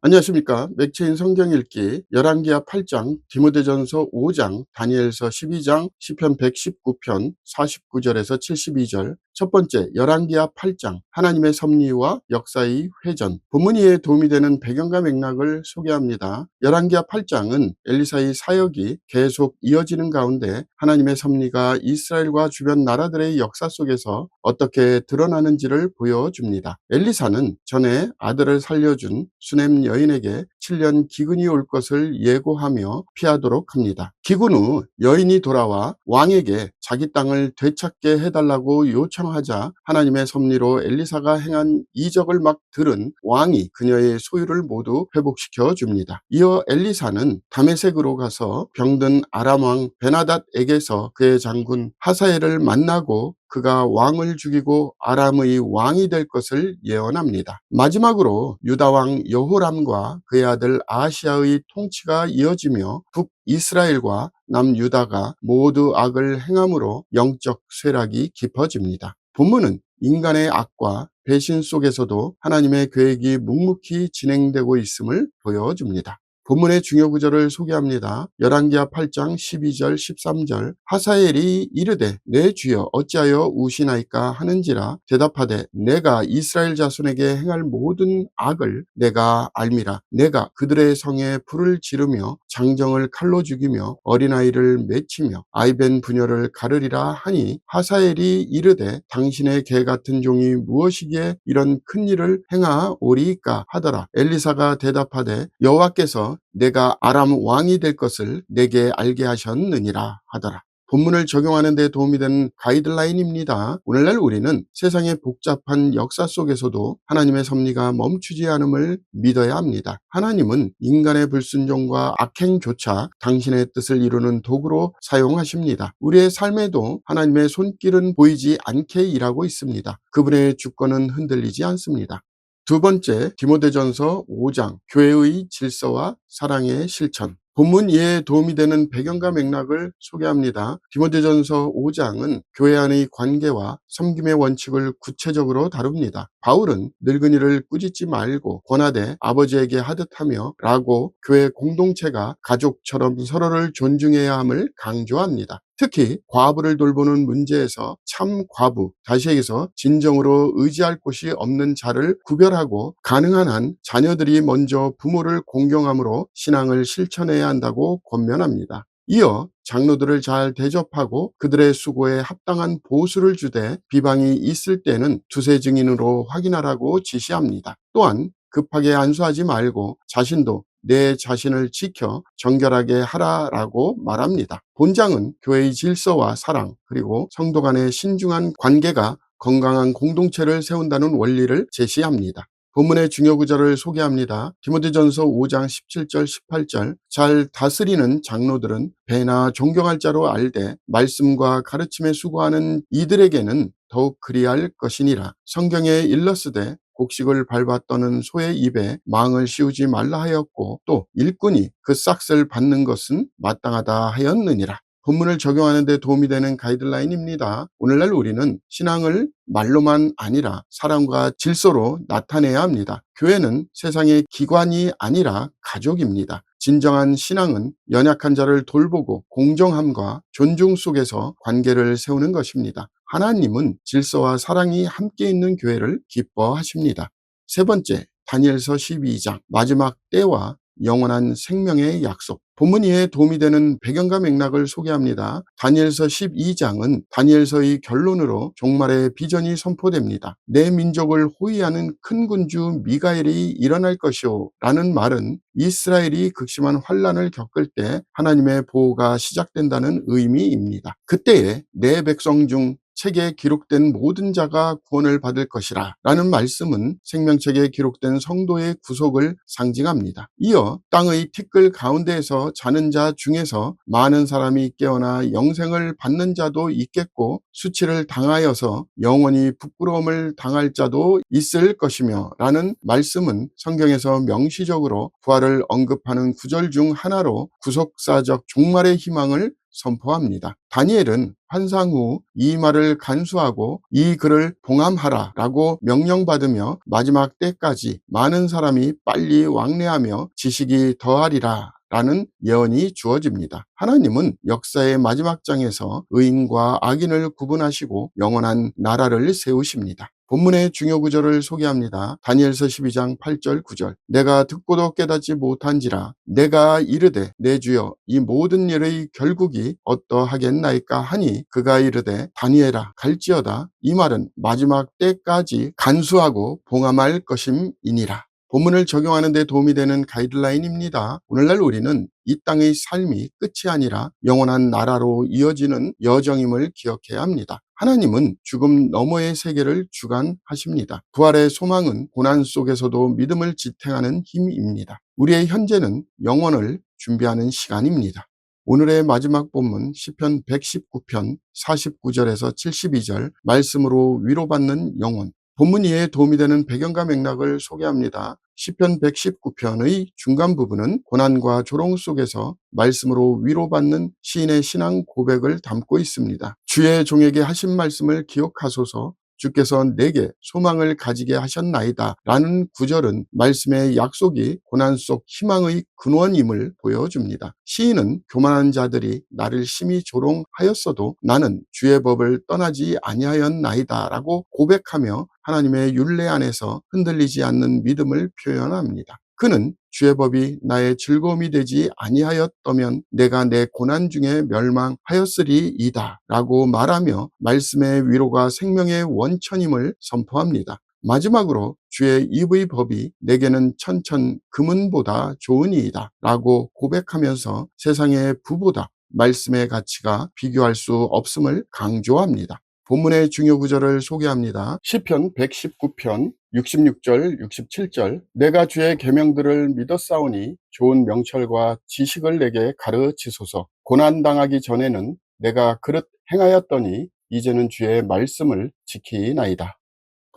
안녕하십니까. 맥체인 성경 읽기 열왕기하 8장, 디모데전서 5장, 다니엘서 12장, 시편 119편 49절에서 72절. 첫 번째, 열왕기하 8장, 하나님의 섭리와 역사의 회전. 본문 이해에 도움이 되는 배경과 맥락을 소개합니다. 열왕기하 8장은 엘리사의 사역이 계속 이어지는 가운데 하나님의 섭리가 이스라엘과 주변 나라들의 역사 속에서 어떻게 드러나는지를 보여줍니다. 엘리사는 전에 아들을 살려준 수넴 여인에게 7년 기근이 올 것을 예고하며 피하도록 합니다. 기근 후 여인이 돌아와 왕에게 자기 땅을 되찾게 해달라고 요청하자 하나님의 섭리로 엘리사가 행한 이적을 막 들은 왕이 그녀의 소유를 모두 회복시켜 줍니다. 이어 엘리사는 다메섹으로 가서 병든 아람 왕 베나닷에게서 그의 장군 하사엘을 만나고 그가 왕을 죽이고 아람의 왕이 될 것을 예언합니다. 마지막으로 유다 왕 여호람과 그의 아들 아하시아의 통치가 이어지며 북이스라엘과 남유다가 모두 악을 행함으로 영적 쇠락이 깊어집니다. 본문은 인간의 악과 배신 속에서도 하나님의 계획이 묵묵히 진행되고 있음을 보여줍니다. 본문의 중요 구절을 소개합니다. 열왕기하 8장 12절 13절. 하사엘이 이르되 내 주여 어찌하여 우시나이까 하는지라 대답하되 내가 이스라엘 자손에게 행할 모든 악을 내가 알미라. 내가 그들의 성에 불을 지르며 장정을 칼로 죽이며 어린아이를 맺히며 아이벤 부녀를 가르리라 하니 하사엘이 이르되 당신의 개 같은 종이 무엇이기에 이런 큰 일을 행하오리이까 하더라. 엘리사가 대답하되 여호와께서 내가 아람 왕이 될 것을 내게 알게 하셨느니라 하더라. 본문을 적용하는 데 도움이 되는 가이드라인입니다. 오늘날 우리는 세상의 복잡한 역사 속에서도 하나님의 섭리가 멈추지 않음을 믿어야 합니다. 하나님은 인간의 불순종과 악행조차 당신의 뜻을 이루는 도구로 사용하십니다. 우리의 삶에도 하나님의 손길은 보이지 않게 일하고 있습니다. 그분의 주권은 흔들리지 않습니다. 두 번째, 디모데전서 5장, 교회의 질서와 사랑의 실천. 본문 이해에 도움이 되는 배경과 맥락을 소개합니다. 디모데전서 5장은 교회 안의 관계와 섬김의 원칙을 구체적으로 다룹니다. 바울은 늙은이를 꾸짖지 말고 권하되 아버지에게 하듯하며 라고 교회 공동체가 가족처럼 서로를 존중해야 함을 강조합니다. 특히 과부를 돌보는 문제에서 참 과부, 다시 얘기해서 진정으로 의지할 곳이 없는 자를 구별하고 가능한 한 자녀들이 먼저 부모를 공경함으로 신앙을 실천해야 한다고 권면합니다. 이어 장로들을 잘 대접하고 그들의 수고에 합당한 보수를 주되 비방이 있을 때는 두세 증인으로 확인하라고 지시합니다. 또한 급하게 안수하지 말고 자신도 내 자신을 지켜 정결하게 하라라고 말합니다. 본장은 교회의 질서와 사랑 그리고 성도 간의 신중한 관계가 건강한 공동체를 세운다는 원리를 제시합니다. 본문의 중요 구절을 소개합니다. 디모데전서 5장 17절 18절. 잘 다스리는 장로들은 배나 존경할 자로 알되 말씀과 가르침에 수고하는 이들에게는 더욱 그리할 것이니라. 성경에 일렀으되 곡식을 밟아 떠는 소의 입에 망을 씌우지 말라 하였고 또 일꾼이 그 싹을 받는 것은 마땅하다 하였느니라. 본문을 적용하는 데 도움이 되는 가이드라인입니다. 오늘날 우리는 신앙을 말로만 아니라 사랑과 질서로 나타내야 합니다. 교회는 세상의 기관이 아니라 가족입니다. 진정한 신앙은 연약한 자를 돌보고 공정함과 존중 속에서 관계를 세우는 것입니다. 하나님은 질서와 사랑이 함께 있는 교회를 기뻐하십니다. 세 번째, 다니엘서 12장, 마지막 때와 영원한 생명의 약속. 본문 이해에 도움이 되는 배경과 맥락을 소개합니다. 다니엘서 12장은 다니엘서의 결론으로 종말의 비전이 선포됩니다. 내 민족을 호위하는 큰 군주 미가엘이 일어날 것이오 라는 말은 이스라엘이 극심한 환난을 겪을 때 하나님의 보호가 시작된다는 의미입니다. 그때에 내 백성 중 책에 기록된 모든 자가 구원을 받을 것이라 라는 말씀은 생명책에 기록된 성도의 구속을 상징합니다. 이어 땅의 티끌 가운데에서 자는 자 중에서 많은 사람이 깨어나 영생을 받는 자도 있겠고 수치를 당하여서 영원히 부끄러움을 당할 자도 있을 것이며 라는 말씀은 성경에서 명시적으로 부활을 언급하는 구절 중 하나로 구속사적 종말의 희망을 선포합니다. 다니엘은 환상 후 이 말을 간수하고 이 글을 봉함하라라고 명령받으며 마지막 때까지 많은 사람이 빨리 왕래하며 지식이 더하리라 라는 예언이 주어집니다. 하나님은 역사의 마지막 장에서 의인과 악인을 구분하시고 영원한 나라를 세우십니다. 본문의 중요 구절을 소개합니다. 다니엘서 12장 8절 9절. 내가 듣고도 깨닫지 못한지라 내가 이르되 내 주여 이 모든 일의 결국이 어떠하겠나이까 하니 그가 이르되 다니엘아 갈지어다. 이 말은 마지막 때까지 간수하고 봉함할 것임이니라. 본문을 적용하는 데 도움이 되는 가이드라인입니다. 오늘날 우리는 이 땅의 삶이 끝이 아니라 영원한 나라로 이어지는 여정임을 기억해야 합니다. 하나님은 죽음 너머의 세계를 주관하십니다. 부활의 소망은 고난 속에서도 믿음을 지탱하는 힘입니다. 우리의 현재는 영원을 준비하는 시간입니다. 오늘의 마지막 본문 시편 119편 49절에서 72절 말씀으로 위로받는 영혼. 본문 이해에 도움이 되는 배경과 맥락을 소개합니다. 시편 119편의 중간 부분은 고난과 조롱 속에서 말씀으로 위로받는 시인의 신앙 고백을 담고 있습니다. 주의 종에게 하신 말씀을 기억하소서. 주께서 내게 소망을 가지게 하셨나이다 라는 구절은 말씀의 약속이 고난 속 희망의 근원임을 보여줍니다. 시인은 교만한 자들이 나를 심히 조롱하였어도 나는 주의 법을 떠나지 아니하였나이다 라고 고백하며 하나님의 율례 안에서 흔들리지 않는 믿음을 표현합니다. 그는 주의 법이 나의 즐거움이 되지 아니하였다면 내가 내 고난 중에 멸망하였으리이다 라고 말하며 말씀의 위로가 생명의 원천임을 선포합니다. 마지막으로 주의 입의 법이 내게는 천천 금은보다 좋으니이다 라고 고백하면서 세상의 부보다 말씀의 가치가 비교할 수 없음을 강조합니다. 본문의 중요 구절을 소개합니다. 시편 119편 66절 67절 내가 주의 계명들을 믿었사오니 좋은 명철과 지식을 내게 가르치소서. 고난당하기 전에는 내가 그릇 행하였더니 이제는 주의 말씀을 지키나이다.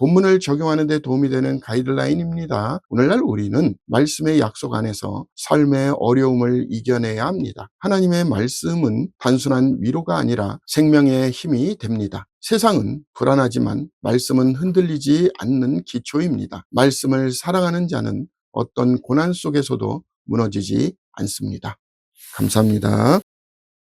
본문을 적용하는 데 도움이 되는 가이드라인입니다. 오늘날 우리는 말씀의 약속 안에서 삶의 어려움을 이겨내야 합니다. 하나님의 말씀은 단순한 위로가 아니라 생명의 힘이 됩니다. 세상은 불안하지만 말씀은 흔들리지 않는 기초입니다. 말씀을 사랑하는 자는 어떤 고난 속에서도 무너지지 않습니다. 감사합니다.